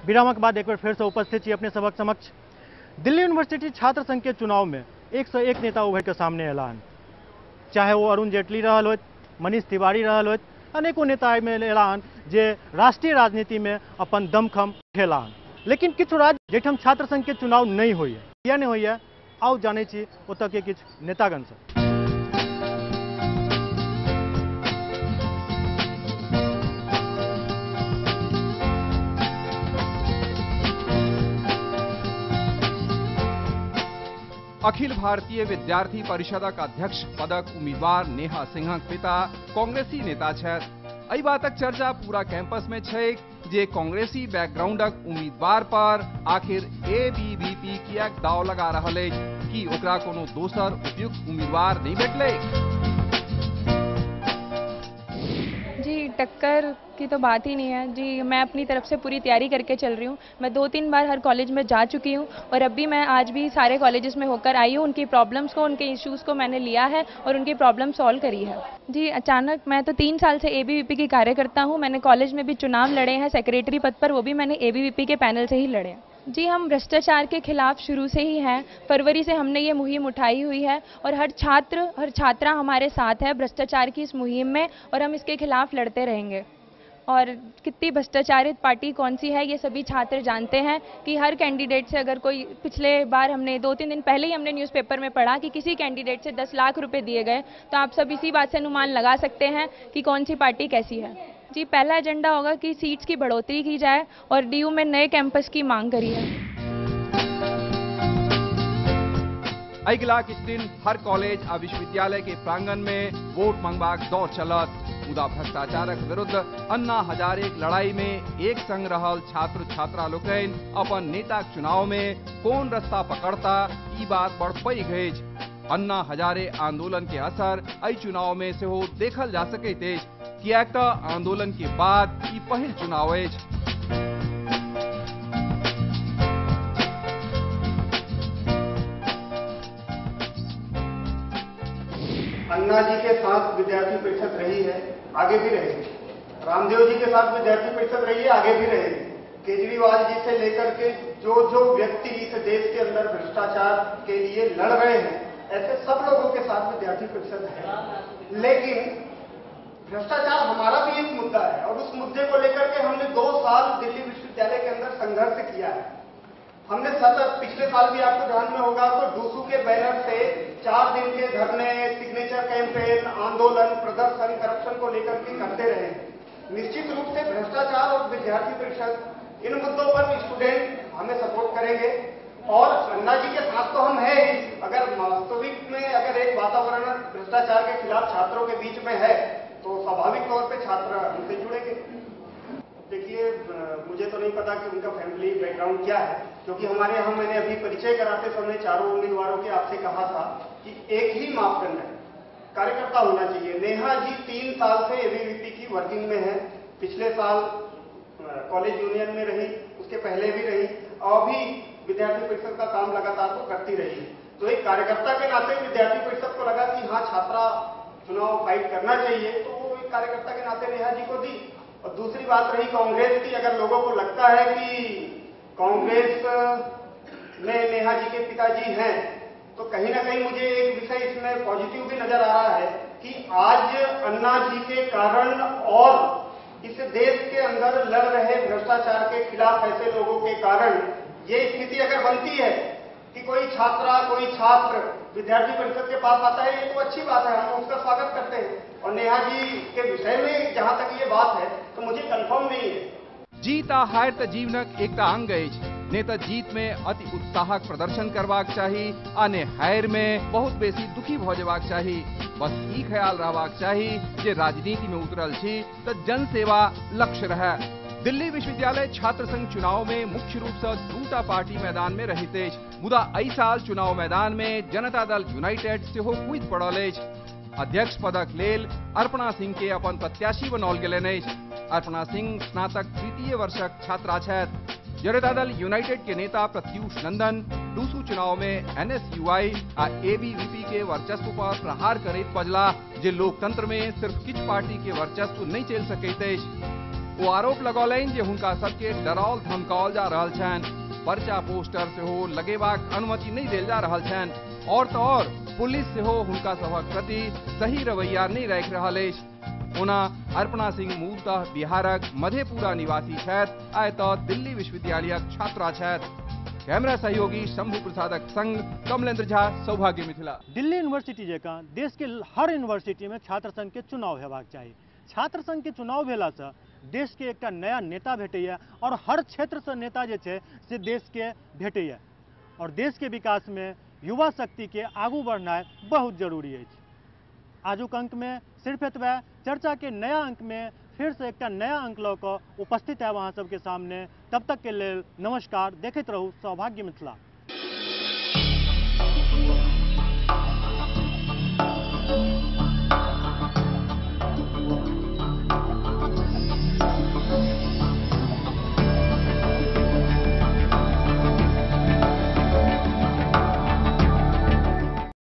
विराम के बाद एक बार फिर से उपस्थित छी अपने सबक समक्ष। दिल्ली यूनिवर्सिटी छात्र संघ के चुनाव में 101 नेता उभर के सामने ऐलान, चाहे वो अरुण जेटली रहल होत, मनीष तिवारी रहल होत, अनेकों नेता में ऐलान जे राष्ट्रीय राजनीति में अपन दमखम खेलान। लेकिन किछु राज्य जेठम छात्र संघ के चुनाव नहीं हुई है, या नहीं हुई है, आओ जाने छी ओतऽ के किछु नेतागण से। अखिल भारतीय विद्यार्थी परिषदक अध्यक्ष पदक उम्मीदवार नेहा सिंहक पिता कांग्रेसी नेता छथि। एहि बातक चर्चा पूरा कैंपस में छै जे कांग्रेसी बैकग्राउंडक उम्मीदवार पर आखिर एबीवीपी किएक दाव लगा रहल अछि कि ओकरा कोनो दोसर उपयुक्त उम्मीदवार नहीं भेटलै। जी टक्कर की तो बात ही नहीं है जी। मैं अपनी तरफ से पूरी तैयारी करके चल रही हूँ। मैं 2-3 बार हर कॉलेज में जा चुकी हूँ और अब भी मैं आज भी सारे कॉलेजेस में होकर आई हूँ। उनकी प्रॉब्लम्स को, उनके इश्यूज़ को मैंने लिया है और उनकी प्रॉब्लम सॉल्व करी है। जी अचानक मैं तो 3 साल से एबीवीपी की कार्यकर्ता हूँ। मैंने कॉलेज में भी चुनाव लड़े हैं सेक्रेटरी पद पर, वो भी मैंने एबीवीपी के पैनल से ही लड़े हैं। जी हम भ्रष्टाचार के खिलाफ शुरू से ही हैं। फरवरी से हमने ये मुहिम उठाई हुई है और हर छात्र हर छात्रा हमारे साथ है भ्रष्टाचार की इस मुहिम में और हम इसके खिलाफ लड़ते रहेंगे। और कितनी भ्रष्टाचारित पार्टी कौन सी है ये सभी छात्र जानते हैं कि हर कैंडिडेट से अगर कोई, पिछले बार हमने 2-3 दिन पहले ही हमने न्यूज़पेपर में पढ़ा कि किसी कैंडिडेट से 10 लाख रुपए दिए गए, तो आप सब इसी बात से अनुमान लगा सकते हैं कि कौन सी पार्टी कैसी है। जी पहला एजेंडा होगा कि सीट्स की बढ़ोतरी की जाए और डीयू में नए कैंपस की मांग करी है। अगिला किछु दिन हर कॉलेज आ विश्वविद्यालय के प्रांगण में वोट मांगबाक दौर चलत। मुदा भ्रष्टाचारक विरुद्ध अन्ना हजारेक लड़ाई में एक संग रहल छात्र छात्रा लोकनि अपन नेताक चुनाव में कोन रास्ता पकड़ता ई बात बड़ पैघ अछि। अन्ना हजारे आंदोलन के असर एहि चुनाव में सेहो देखल जा सकैत अछि, किएक तऽ आंदोलन के बाद ई पहिल चुनाव अछि। अन्ना जी के साथ विद्यार्थी परिषद रही है, आगे भी रहेगी। रामदेव जी के साथ विद्यार्थी परिषद रही है, आगे भी रहेगी। केजरीवाल जी से लेकर के जो व्यक्ति इस देश के अंदर भ्रष्टाचार के लिए लड़ रहे हैं, ऐसे सब लोगों के साथ विद्यार्थी परिषद है। लेकिन भ्रष्टाचार हमारा भी एक मुद्दा है और उस मुद्दे को लेकर के हमने 2 साल दिल्ली विश्वविद्यालय के अंदर संघर्ष किया है। हमने सतत, पिछले साल भी आपको ध्यान में होगा तो डूसू के बैनर से 4 दिन के धरने, सिग्नेचर कैंपेन, आंदोलन, प्रदर्शन, करप्शन को लेकर के करते रहे। निश्चित रूप से भ्रष्टाचार और विद्यार्थी परिषद इन मुद्दों पर स्टूडेंट हमें सपोर्ट करेंगे और अन्ना जी के साथ तो हम है ही। अगर वास्तविक में अगर एक वातावरण भ्रष्टाचार के खिलाफ छात्रों के बीच में है तो स्वाभाविक तौर पर छात्र हमसे जुड़ेंगे। देखिए मुझे तो नहीं पता कि उनका फैमिली बैकग्राउंड क्या है, क्योंकि हमारे यहाँ मैंने अभी परिचय कराते समय चारों उम्मीदवारों के आपसे कहा था कि एक ही मापदंड है, कार्यकर्ता होना चाहिए। नेहा जी 3 साल से एबीवीपी की वर्किंग में है। पिछले साल कॉलेज यूनियन में रही, उसके पहले भी रही और भी विद्यार्थी परिषद का काम लगातार तो करती रही। तो एक कार्यकर्ता के नाते विद्यार्थी परिषद को लगा कि हाँ छात्रा चुनाव फाइट करना चाहिए, तो वो एक कार्यकर्ता के नाते नेहा जी को दी। और दूसरी बात रही कांग्रेस की, अगर लोगों को लगता है कि कांग्रेस में नेहा जी के पिताजी हैं, तो कहीं ना कहीं मुझे एक विषय इसमें पॉजिटिव भी नजर आ रहा है कि आज अन्ना जी के कारण और इस देश के अंदर लड़ रहे भ्रष्टाचार के खिलाफ ऐसे लोगों के कारण ये स्थिति अगर बनती है कि कोई छात्रा, कोई छात्र विद्यार्थी परिषद के पास आता है, ये तो अच्छी बात है, हम उसका स्वागत करते हैं। और नेहा जी के विषय में जहां तक ये बात है तो मुझे कंफर्म नहीं है। जीत आ हार त जीवनक एकटा अंग अछि। ने त जीत में अति उत्साहक प्रदर्शन करबाक चाही आ ने हार में बहुत बेसी दुखी भ जेबाक चाही। बस ई ख्याल रहबाक चाही जे राजनीति में उतरल छी त जनसेवा लक्ष्य रहे। दिल्ली विश्वविद्यालय छात्र संघ चुनाव में मुख्य रूप से 2टा पार्टी मैदान में रहित अछि। मुदा एहि साल चुनाव मैदान में जनता दल यूनाइटेड सेहो कूदि पड़ल अछि। अध्यक्ष पदक लेल अर्पणा सिंह के अपन प्रत्याशी बनाओल गेलनि अछि। अर्पणा सिंह स्नातक 3य वर्षक छात्रा छथि। जनता दल यूनाइटेड के नेता प्रत्युष नंदन डूसू चुनाव में एनएसयूआई आ एबीवीपी के वर्चस्व पर प्रहार करैत बजला जे लोकतंत्र में सिर्फ किछु पार्टी के वर्चस्व नहीं चल सकैत अछि। वो आरोप लगौलनि जे हुनका सबके डराओल धमकाओल जा रहल छनि, पर्चा पोस्टर से हो लगेबाक अनुमति नहीं देल जा रहल छनि और तो और पुलिस से हो हुनका सभक प्रति सही रवैया नहीं राखि रहल अछि। ओना अर्पणा सिंह मूलतः बिहारक मधेपुरा निवासी छथि, आइ तऽ दिल्ली विश्वविद्यालयक छात्रा छथि। कैमरा सहयोगी शंभु प्रसादक संग कमलेंद्र झा, सौभाग्य मिथिला। दिल्ली यूनिवर्सिटी जकाँ देश के हर यूनिवर्सिटी में छात्र संघ के चुनाव हेबाक चाही। छात्र संघ के चुनाव भेला से देश के एक नया नेता भेटैया और हर क्षेत्र से नेता जे छे से देश के भेटैया और देश के विकास में युवा शक्ति के आगू बढ़नाइ बहुत जरूरी है। आजुक अंक में सिर्फ एतबे। चर्चा के नया अंक में फिर से एक नया अंक लऽ कऽ उपस्थित है वहाँ सबके सामने। तब तक के लेल नमस्कार। देखैत रहू सौभाग्य मिथिला।